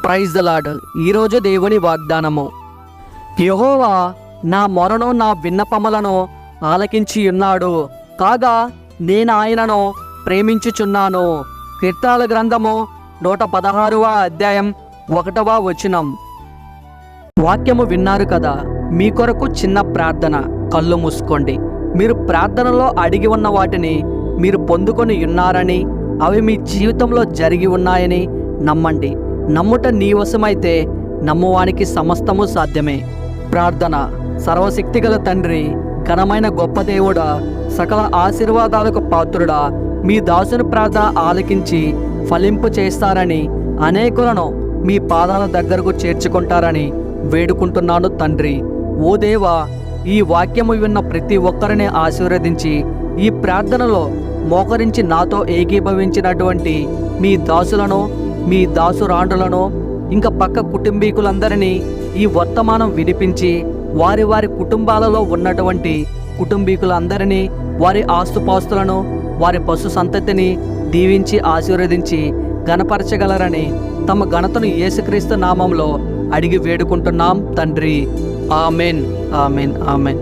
Praise the lord. ఈరోజు దేవుని వాగ్దానము. యెహోవా నా మొరను నా విన్నపములను ఆలకించి ఉన్నాడు, కాగా నేను ఆయనను ప్రేమించుచున్నాను. కీర్తనల గ్రంథము 116వ అధ్యాయం 1వ వచనం. వాక్యము విన్నారు కదా. మీ కొరకు చిన్న ప్రార్థన. కళ్ళు మూసుకోండి. మీరు ప్రార్థనలో అడిగి ఉన్న వాటిని మీరు పొందుకొని ఉన్నారని, అవి మీ జీవితంలో జరిగి ఉన్నాయని నమ్మండి. నమ్ముట నీ వశమైతే నమ్మువానికి సమస్తము సాధ్యమే. ప్రార్థన. సర్వశక్తిగల తండ్రి, ఘనమైన గొప్ప దేవుడా, సకల ఆశీర్వాదాలకు పాత్రుడా, మీ దాసుని ప్రార్థన ఆలకించి ఫలింపు చేస్తారని, అనేకులను మీ పాదాల దగ్గరకు చేర్చుకుంటారని వేడుకుంటున్నాను తండ్రి. ఓ దేవా, ఈ వాక్యము విన్న ప్రతి ఒక్కరిని ఆశీర్వదించి, ఈ ప్రార్థనలో మోకరించి నాతో ఏకీభవించినటువంటి మీ దాసులను, మీ దాసురాండ్రులను, ఇంకా పక్క కుటుంబీకులందరినీ ఈ వర్తమానం వినిపించి, వారి వారి కుటుంబాలలో ఉన్నటువంటి కుటుంబీకులందరినీ, వారి ఆస్తుపాస్తులను, వారి పశు సంతతిని దీవించి ఆశీర్వదించి ఘనపరచగలరని తమ ఘనతను యేసుక్రీస్తు నామంలో అడిగి వేడుకుంటున్నాం తండ్రి. Amen, amen, amen.